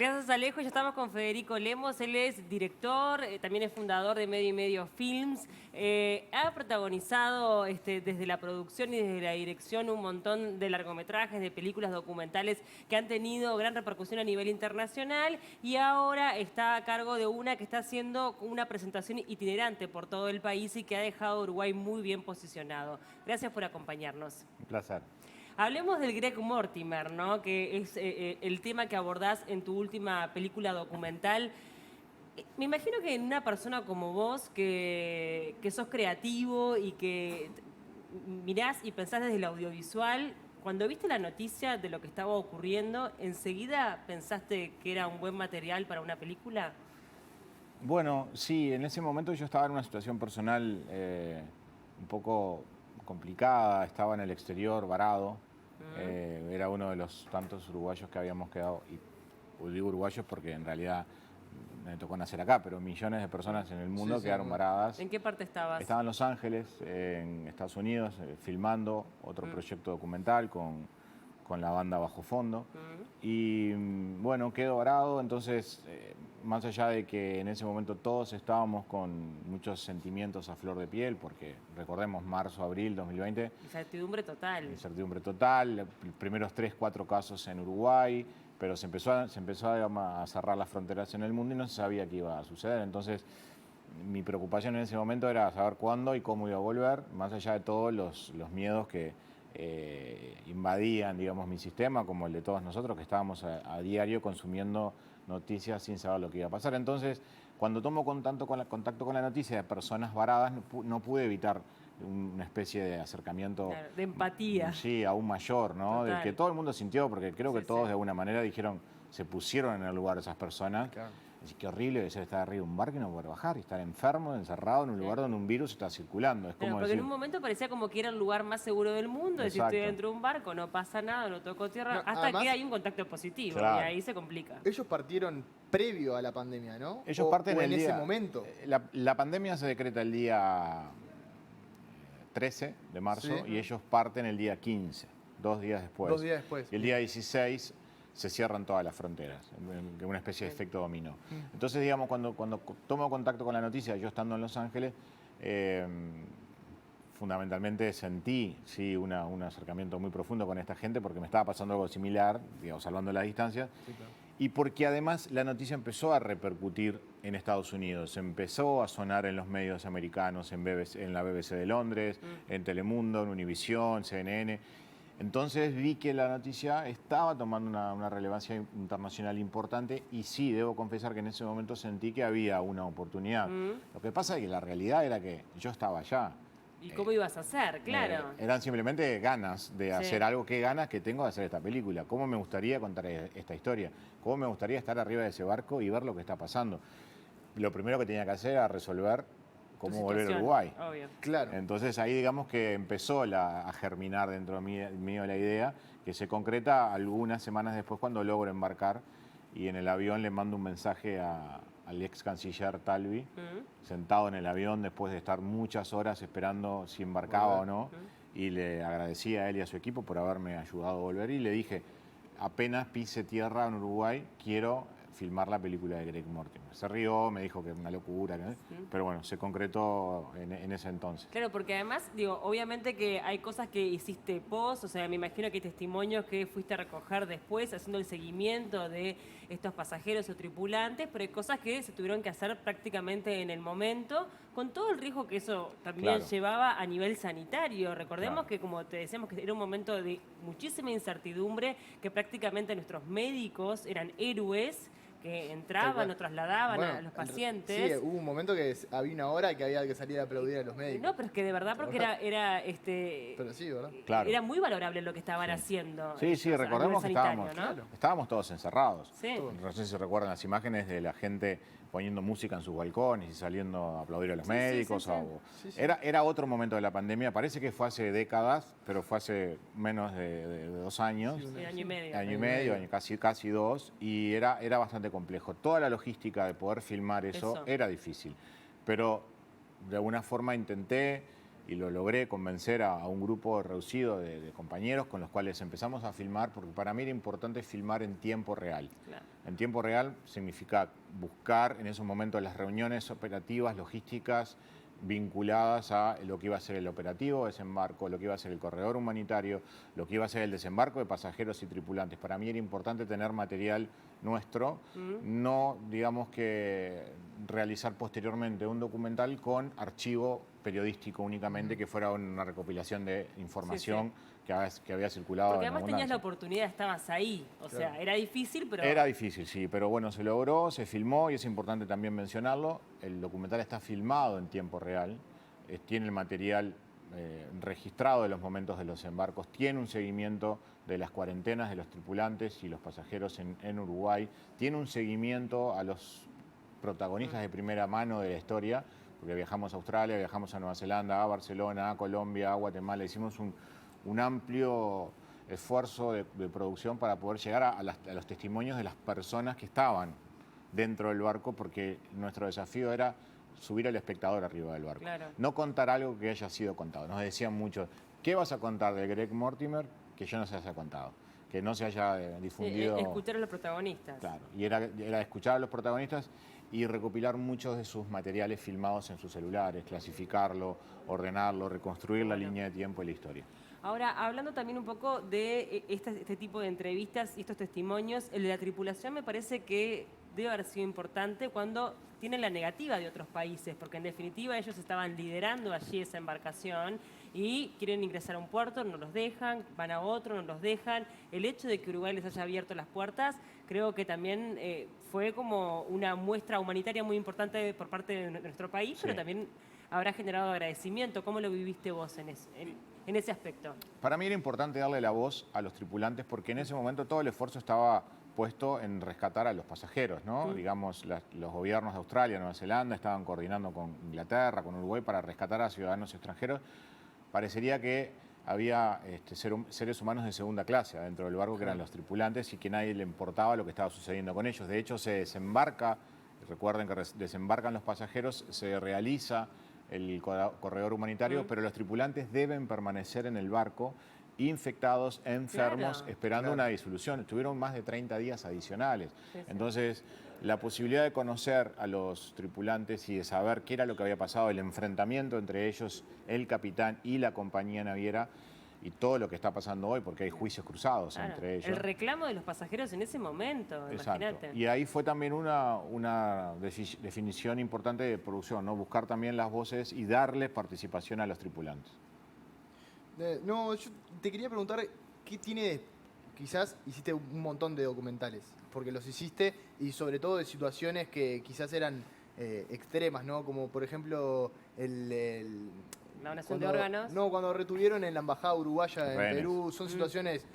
Gracias, Alejo. Ya estamos con Federico Lemos. Él es director, también es fundador de Medio y Medio Films. Ha protagonizado desde la producción y desde la dirección un montón de largometrajes, de películas documentales que han tenido gran repercusión a nivel internacional y ahora está a cargo de una que está haciendo una presentación itinerante por todo el país y que ha dejado a Uruguay muy bien posicionado. Gracias por acompañarnos. Un placer. Hablemos del Greg Mortimer, ¿no? Que es el tema que abordás en tu última película documental. Me imagino que en una persona como vos, que sos creativo y que mirás y pensás desde el audiovisual, cuando viste la noticia de lo que estaba ocurriendo, ¿enseguida pensaste que era un buen material para una película? Bueno, sí, en ese momento yo estaba en una situación personal un poco complicada, estaba en el exterior, varado. Era uno de los tantos uruguayos que habíamos quedado, y digo uruguayos porque en realidad me tocó nacer acá, pero millones de personas en el mundo quedaron varadas. ¿En qué parte estabas? Estaba en Los Ángeles, en Estados Unidos, filmando otro proyecto documental con la banda Bajo Fondo. Y bueno, quedó varado, entonces, más allá de que en ese momento todos estábamos con muchos sentimientos a flor de piel, porque recordemos, marzo, abril 2020. Incertidumbre total. Incertidumbre total, los primeros 3, 4 casos en Uruguay, pero se empezó digamos, a cerrar las fronteras en el mundo y no se sabía qué iba a suceder. Entonces, mi preocupación en ese momento era saber cuándo y cómo iba a volver, más allá de todos los miedos que invadían, digamos, mi sistema, como el de todos nosotros, que estábamos a diario consumiendo noticias sin saber lo que iba a pasar. Entonces, cuando tomo contacto con la noticia de personas varadas, no pude evitar una especie de acercamiento. Claro, de empatía. Sí, aún mayor, ¿no? Total. Del que todo el mundo sintió, porque creo que Sí, todos sí. de alguna manera dijeron, se pusieron en el lugar de esas personas. Claro. Así que horrible debe ser estar arriba de un barco y no poder bajar, y estar enfermo, encerrado en un lugar donde un virus está circulando. Es Claro, como porque en decir, un momento parecía como que era el lugar más seguro del mundo, decir, estoy Exacto. dentro de un barco, no pasa nada, no toco tierra, No, hasta además- que hay un contacto positivo Claro. y ahí se complica. Ellos partieron previo a la pandemia, ¿no? ellos O- parten o el en día. ese momento. La pandemia se decreta el día 13 de marzo Sí. y ellos parten el día 15, 2 días después. 2 días después. Y el día 16 se cierran todas las fronteras, una especie de efecto dominó. Entonces, digamos, cuando tomo contacto con la noticia, yo estando en Los Ángeles, fundamentalmente sentí sí, un acercamiento muy profundo con esta gente porque me estaba pasando algo similar, digamos, salvando las distancias. Sí, claro. Y porque además la noticia empezó a repercutir en Estados Unidos, empezó a sonar en los medios americanos, en la BBC de Londres, en Telemundo, en Univisión, CNN. Entonces vi que la noticia estaba tomando una relevancia internacional importante y sí, debo confesar que en ese momento sentí que había una oportunidad. Lo que pasa es que la realidad era que yo estaba allá. ¿Y cómo ibas a hacer? Claro. Eran simplemente ganas de Sí. hacer algo. Qué ganas que tengo de hacer esta película. Cómo me gustaría contar esta historia. Cómo me gustaría estar arriba de ese barco y ver lo que está pasando. Lo primero que tenía que hacer era resolver Tu cómo volver a situación, Uruguay. Obvio. Claro. Entonces ahí digamos que empezó a germinar dentro mío la idea, que se concreta algunas semanas después cuando logro embarcar y en el avión le mando un mensaje al ex canciller Talvi, sentado en el avión después de estar muchas horas esperando si embarcaba o no, y le agradecí a él y a su equipo por haberme ayudado a volver y le dije, apenas pise tierra en Uruguay, quiero filmar la película de Greg Mortimer. Se rió, me dijo que era una locura, ¿no? Pero bueno, se concretó en ese entonces. Claro, porque además, digo, obviamente que hay cosas que hiciste post, o sea, me imagino que hay testimonios que fuiste a recoger después, haciendo el seguimiento de estos pasajeros o tripulantes, pero hay cosas que se tuvieron que hacer prácticamente en el momento, con todo el riesgo que eso también Claro. llevaba a nivel sanitario. Recordemos Claro. que, como te decíamos, que era un momento de muchísima incertidumbre, que prácticamente nuestros médicos eran héroes, que entraban o trasladaban Bueno, a los pacientes. Sí, hubo un momento que había una hora que había que salir a aplaudir a los médicos. No, pero es que de verdad, porque Pero sí, ¿verdad? Claro. era muy valorable lo que estaban haciendo. Sí, sí, ellos a recordemos que nivel sanitario, ¿no? estábamos todos encerrados. Sí. No sé si recuerdan las imágenes de la gente poniendo música en sus balcones y saliendo a aplaudir a los médicos. sí. Sí, sí. Era otro momento de la pandemia, parece que fue hace décadas, pero fue hace menos de 2 años. Sí, año y medio. Año y medio, casi 2, y era bastante complejo. Toda la logística de poder filmar eso Eso. era difícil, pero de alguna forma intenté, y lo logré convencer a un grupo reducido de compañeros con los cuales empezamos a filmar, porque para mí era importante filmar en tiempo real. Claro. En tiempo real significa buscar en esos momentos las reuniones operativas, logísticas, vinculadas a lo que iba a ser el operativo de desembarco, lo que iba a ser el corredor humanitario, lo que iba a ser el desembarco de pasajeros y tripulantes. Para mí era importante tener material nuestro, no, digamos, que realizar posteriormente un documental con archivo periodístico únicamente, que fuera una recopilación de información que había circulado. Porque en además tenías abundancia. la oportunidad, estabas ahí. O sea, era difícil, pero... Era difícil, sí, pero bueno, se logró, se filmó y es importante también mencionarlo. El documental está filmado en tiempo real, tiene el material registrado de los momentos de los embarcos, tiene un seguimiento de las cuarentenas de los tripulantes y los pasajeros en Uruguay, tiene un seguimiento a los protagonistas de primera mano de la historia, porque viajamos a Australia, viajamos a Nueva Zelanda, a Barcelona, a Colombia, a Guatemala, hicimos un amplio esfuerzo de producción para poder llegar a los testimonios de las personas que estaban dentro del barco, porque nuestro desafío era subir al espectador arriba del barco. Claro. No contar algo que haya sido contado. Nos decían mucho, ¿qué vas a contar de Greg Mortimer que yo no se haya contado? Que no se haya difundido. Escuchar a los protagonistas. Claro, y era escuchar a los protagonistas y recopilar muchos de sus materiales filmados en sus celulares, clasificarlo, ordenarlo, reconstruir la línea de tiempo y la historia. Ahora, hablando también un poco de este tipo de entrevistas y estos testimonios, el de la tripulación me parece que debe haber sido importante cuando tienen la negativa de otros países, porque en definitiva ellos estaban liderando allí esa embarcación y quieren ingresar a un puerto, no los dejan, van a otro, no los dejan. El hecho de que Uruguay les haya abierto las puertas creo que también fue como una muestra humanitaria muy importante por parte de nuestro país, pero también habrá generado agradecimiento. ¿Cómo lo viviste vos en ese aspecto? Para mí era importante darle la voz a los tripulantes porque en ese momento todo el esfuerzo estaba puesto en rescatar a los pasajeros, ¿no? Digamos, los gobiernos de Australia, Nueva Zelanda estaban coordinando con Inglaterra, con Uruguay para rescatar a ciudadanos extranjeros. Parecería que había seres humanos de segunda clase adentro del barco, que eran los tripulantes, y que nadie le importaba lo que estaba sucediendo con ellos. De hecho, se desembarca, recuerden que desembarcan los pasajeros, se realiza el corredor humanitario, pero los tripulantes deben permanecer en el barco infectados, enfermos, esperando una disolución. Estuvieron más de 30 días adicionales. Entonces, la posibilidad de conocer a los tripulantes y de saber qué era lo que había pasado, el enfrentamiento entre ellos, el capitán y la compañía naviera, y todo lo que está pasando hoy, porque hay juicios cruzados entre ellos. El reclamo de los pasajeros en ese momento, imagínate. Y ahí fue también una definición importante de producción, ¿no? Buscar también las voces y darle participación a los tripulantes. No, yo te quería preguntar, ¿qué tiene? Quizás hiciste un montón de documentales, porque los hiciste y sobre todo de situaciones que quizás eran extremas, ¿no? Como por ejemplo la donación de órganos. No, cuando retuvieron en la embajada uruguaya en Perú, son situaciones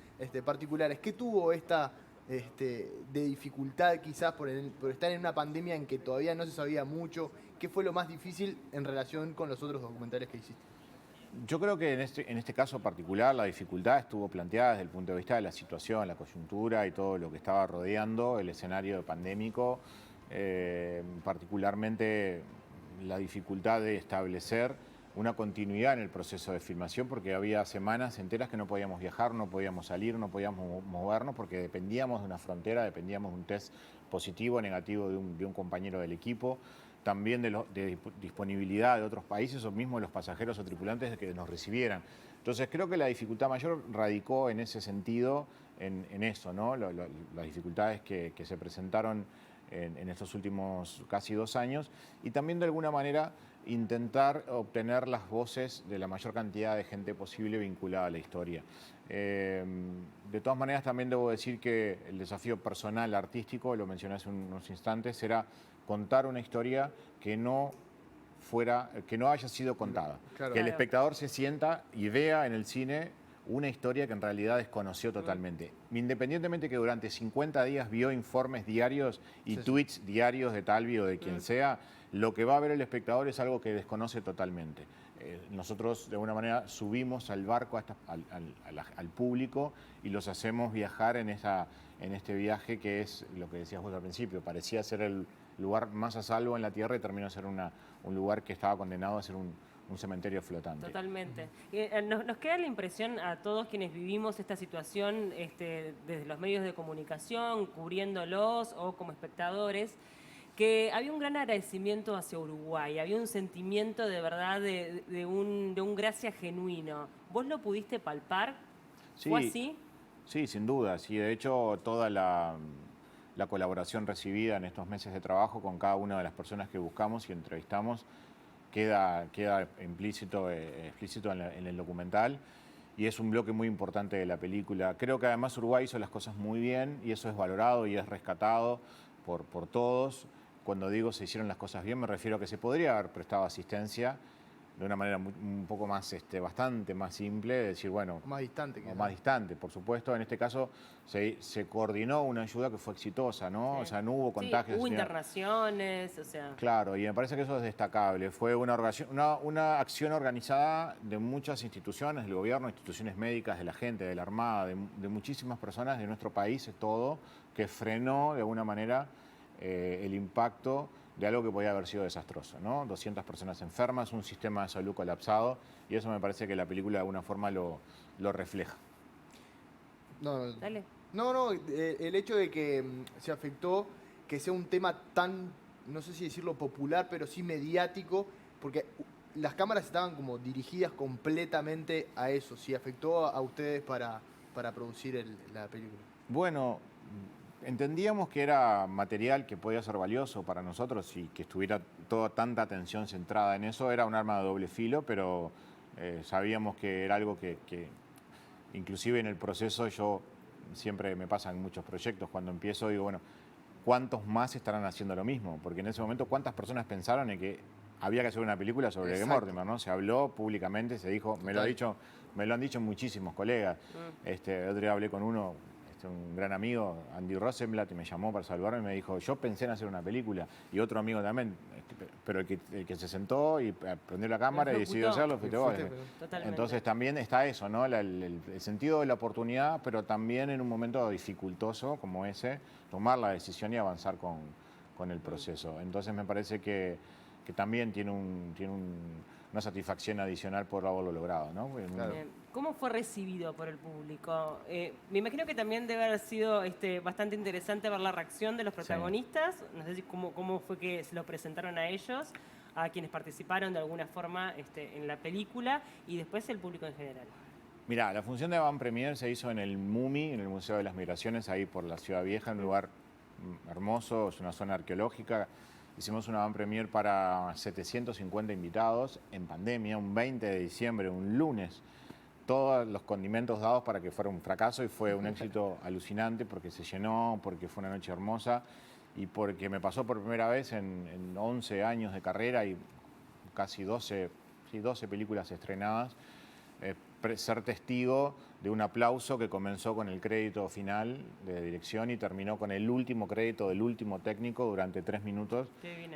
particulares. ¿Qué tuvo esta de dificultad quizás por estar en una pandemia en que todavía no se sabía mucho? ¿Qué fue lo más difícil en relación con los otros documentales que hiciste? Yo creo que en este caso particular la dificultad estuvo planteada desde el punto de vista de la situación, la coyuntura y todo lo que estaba rodeando el escenario pandémico, particularmente la dificultad de establecer una continuidad en el proceso de filmación, porque había semanas enteras que no podíamos viajar, no podíamos salir, no podíamos movernos, porque dependíamos de una frontera, dependíamos de un test positivo o negativo de un compañero del equipo, también de disponibilidad de otros países o mismo de los pasajeros o tripulantes de que nos recibieran. Entonces creo que la dificultad mayor radicó en ese sentido, en eso, ¿no? Las dificultades que se presentaron en estos últimos casi 2 años, y también de alguna manera intentar obtener las voces de la mayor cantidad de gente posible vinculada a la historia. De todas maneras, también debo decir que el desafío personal, artístico, lo mencioné hace unos instantes, era contar una historia que no haya sido contada. Claro. Que el espectador se sienta y vea en el cine una historia que en realidad desconoció totalmente. Independientemente que durante 50 días vio informes diarios y tweets diarios de Talvi o de quien sea, lo que va a ver el espectador es algo que desconoce totalmente. Nosotros de alguna manera subimos al barco al público y los hacemos viajar en este viaje que es lo que decías vos al principio, parecía ser el lugar más a salvo en la Tierra y terminó ser un lugar que estaba condenado a ser un un cementerio flotante. Totalmente. Nos queda la impresión a todos quienes vivimos esta situación desde los medios de comunicación, cubriéndolos o como espectadores, que había un gran agradecimiento hacia Uruguay, había un sentimiento de verdad de un gracias genuino. ¿Vos lo pudiste palpar? Sí, ¿Fue así? sí, sin duda. Sí, de hecho, toda la colaboración recibida en estos meses de trabajo con cada una de las personas que buscamos y entrevistamos queda explícito en el documental y es un bloque muy importante de la película. Creo que además Uruguay hizo las cosas muy bien y eso es valorado y es rescatado por todos. Cuando digo se hicieron las cosas bien, me refiero a que se podría haber prestado asistencia de una manera un poco más, bastante más simple, de decir, bueno... Más distante. O más distante, por supuesto. En este caso se coordinó una ayuda que fue exitosa, ¿no? Sí. O sea, no hubo contagios. Sí, hubo internaciones, o sea... Claro, y me parece que eso es destacable. Fue una acción organizada de muchas instituciones, del gobierno, instituciones médicas, de la gente, de la Armada, de muchísimas personas de nuestro país, todo, que frenó de alguna manera el impacto de algo que podía haber sido desastroso, ¿no? 200 personas enfermas, un sistema de salud colapsado, y eso me parece que la película de alguna forma lo refleja. Dale. No, el hecho de que se afectó, que sea un tema tan, no sé si decirlo popular, pero sí mediático, porque las cámaras estaban como dirigidas completamente a eso, si afectó a ustedes para producir la película. Bueno, entendíamos que era material que podía ser valioso para nosotros y que estuviera toda tanta atención centrada en eso. Era un arma de doble filo, pero sabíamos que era algo que inclusive en el proceso yo siempre me pasa en muchos proyectos. Cuando empiezo digo, bueno, ¿cuántos más estarán haciendo lo mismo? Porque en ese momento, ¿cuántas personas pensaron en que había que hacer una película sobre Greg Mortimer, ¿no? Se habló públicamente, se dijo, me lo han dicho muchísimos colegas. Otro día hablé con uno, un gran amigo, Andy Rosenblatt, y me llamó para saludarme y me dijo, yo pensé en hacer una película. Y otro amigo también, pero el que se sentó y prendió la cámara y decidió hacerlo, fuiste vos. Entonces también está eso, ¿no? El sentido de la oportunidad, pero también en un momento dificultoso como ese, tomar la decisión y avanzar con el proceso. Entonces me parece que también tiene una satisfacción adicional por haberlo logrado, ¿no? Claro. ¿Cómo fue recibido por el público? Me imagino que también debe haber sido bastante interesante ver la reacción de los protagonistas. Sí. No sé si cómo fue que se lo presentaron a ellos, a quienes participaron de alguna forma en la película y después el público en general. Mirá, la función de Avant Premier se hizo en el MUMI, en el Museo de las Migraciones, ahí por la Ciudad Vieja, en un lugar hermoso, es una zona arqueológica. Hicimos una Avant Premier para 750 invitados en pandemia, un 20 de diciembre, un lunes. Todos los condimentos dados para que fuera un fracaso y fue un éxito alucinante porque se llenó, porque fue una noche hermosa y porque me pasó por primera vez en 11 años de carrera y casi 12 películas estrenadas, ser testigo de un aplauso que comenzó con el crédito final de dirección y terminó con el último crédito del último técnico durante 3 minutos,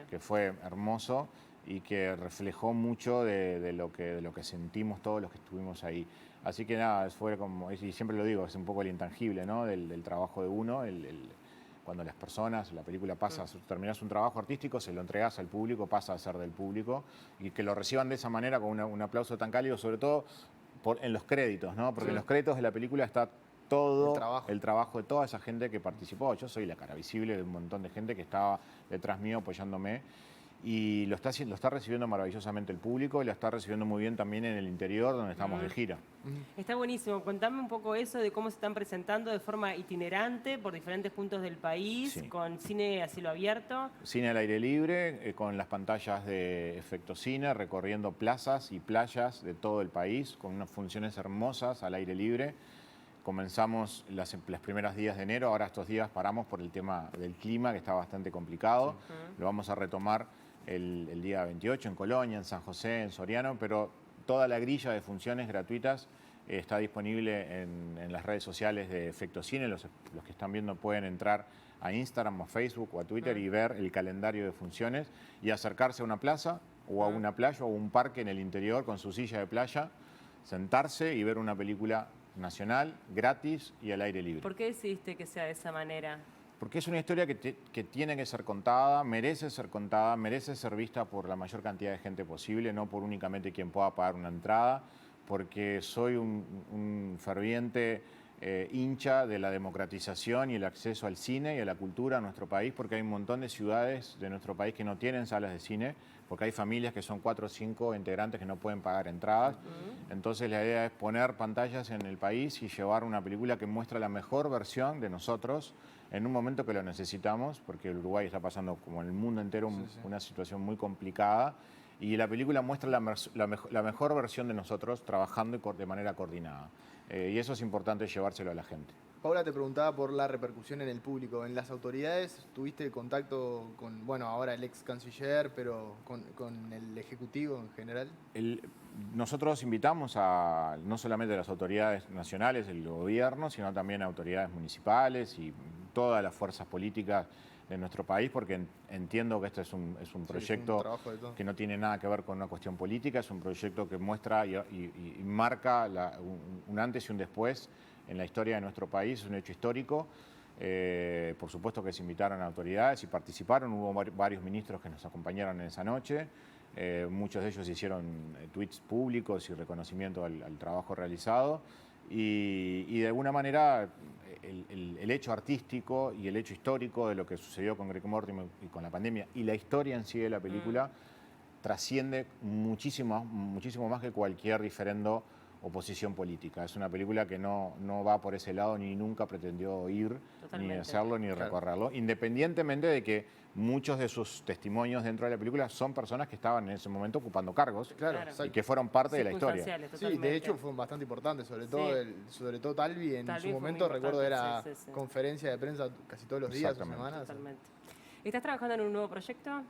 que fue hermoso y que reflejó mucho de lo que sentimos todos los que estuvimos ahí. Así que nada, fue como, y siempre lo digo, es un poco el intangible, ¿no? del trabajo de uno, cuando las personas, la película pasa, terminas un trabajo artístico, se lo entregas al público, pasa a ser del público, y que lo reciban de esa manera con un aplauso tan cálido, sobre todo en los créditos, ¿no? Porque en los créditos de la película está todo el trabajo de toda esa gente que participó. Yo soy la cara visible de un montón de gente que estaba detrás mío apoyándome. Y lo está recibiendo maravillosamente el público y lo está recibiendo muy bien también en el interior donde estamos de gira. Está buenísimo. Contame un poco eso de cómo se están presentando de forma itinerante por diferentes puntos del país, sí, con cine a cielo abierto. Cine al aire libre, con las pantallas de efecto cine, recorriendo plazas y playas de todo el país, con unas funciones hermosas al aire libre. Comenzamos las primeras días de enero, ahora estos días paramos por el tema del clima, que está bastante complicado. Lo vamos a retomar el día 28 en Colonia, en San José, en Soriano, pero toda la grilla de funciones gratuitas está disponible en las redes sociales de Efecto Cine. Los que están viendo pueden entrar a Instagram o a Facebook o a Twitter y ver el calendario de funciones y acercarse a una plaza o a una playa o a un parque en el interior con su silla de playa, sentarse y ver una película nacional, gratis y al aire libre. ¿Por qué decidiste que sea de esa manera? Porque es una historia que tiene que ser contada, merece ser vista por la mayor cantidad de gente posible, no por únicamente quien pueda pagar una entrada, porque soy un ferviente hincha de la democratización y el acceso al cine y a la cultura en nuestro país, porque hay un montón de ciudades de nuestro país que no tienen salas de cine, porque hay familias que son 4 o 5 integrantes que no pueden pagar entradas. Entonces la idea es poner pantallas en el país y llevar una película que muestra la mejor versión de nosotros en un momento que lo necesitamos, porque el Uruguay está pasando, como en el mundo entero, una situación muy complicada. Y la película muestra la mejor versión de nosotros trabajando de manera coordinada. Y eso es importante llevárselo a la gente. Paula te preguntaba por la repercusión en el público, en las autoridades. ¿Tuviste contacto con, bueno, ahora el ex canciller, pero con el ejecutivo en general? Nosotros invitamos a no solamente a las autoridades nacionales, el gobierno, sino también a autoridades municipales y todas las fuerzas políticas de nuestro país, porque entiendo que este es un proyecto que no tiene nada que ver con una cuestión política, es un proyecto que muestra y marca un antes y un después en la historia de nuestro país, es un hecho histórico. Por supuesto que se invitaron a autoridades y participaron, hubo varios ministros que nos acompañaron en esa noche, muchos de ellos hicieron tweets públicos y reconocimiento al trabajo realizado y de alguna manera el hecho artístico y el hecho histórico de lo que sucedió con Greg Mortimer y con la pandemia y la historia en sí de la película trasciende muchísimo más que cualquier diferendo o posición política. Es una película que no va por ese lado ni nunca pretendió ir, ni hacerlo, ni recorrerlo, independientemente de que muchos de sus testimonios dentro de la película son personas que estaban en ese momento ocupando cargos y que fueron parte de la historia. Sí, de hecho fue bastante importante, sobre todo Talvi en su momento, recuerdo era conferencia de prensa casi todos los días o semanas. Totalmente. ¿Estás trabajando en un nuevo proyecto?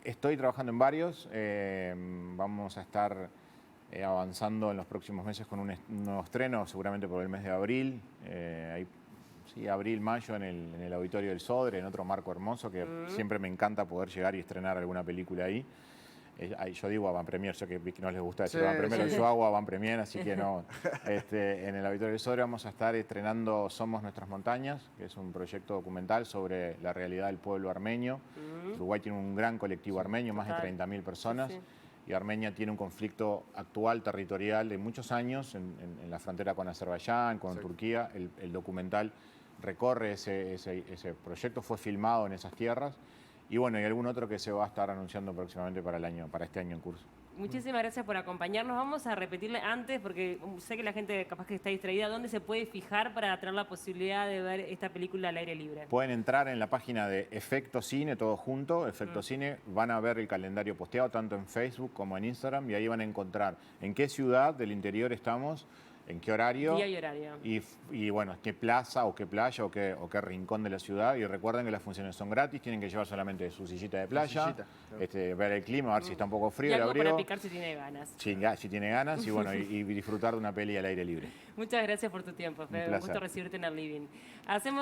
Estoy trabajando en varios, vamos a estar avanzando en los próximos meses con un nuevo estreno, seguramente por el mes de abril. Abril, mayo en el Auditorio del Sodre, en otro marco hermoso que siempre me encanta poder llegar y estrenar alguna película ahí. Yo digo avant premier, yo que no les gusta decir avant premier, yo hago avant premier, así que no. En el Auditorio del Sodre vamos a estar estrenando Somos Nuestras Montañas, que es un proyecto documental sobre la realidad del pueblo armenio. Uruguay tiene un gran colectivo armenio, más de 30.000 personas. Y Armenia tiene un conflicto actual territorial de muchos años en la frontera con Azerbaiyán, con Turquía. El documental recorre ese proyecto, fue filmado en esas tierras. Y bueno, y algún otro que se va a estar anunciando próximamente para este año en curso. Muchísimas gracias por acompañarnos. Vamos a repetirle antes, porque sé que la gente capaz que está distraída, ¿dónde se puede fijar para tener la posibilidad de ver esta película al aire libre? Pueden entrar en la página de Efecto Cine, todo junto, Efecto Cine, van a ver el calendario posteado tanto en Facebook como en Instagram y ahí van a encontrar en qué ciudad del interior estamos, en qué horario. Día y horario. Y bueno, qué plaza o qué playa o qué rincón de la ciudad. Y recuerden que las funciones son gratis, tienen que llevar solamente su sillita de playa, ver el clima, a ver si está un poco frío, y algo el abrigo. para picar si tiene ganas. Si tiene ganas y bueno, y disfrutar de una peli al aire libre. Muchas gracias por tu tiempo, Fede. Un gusto recibirte en el living. Hacemos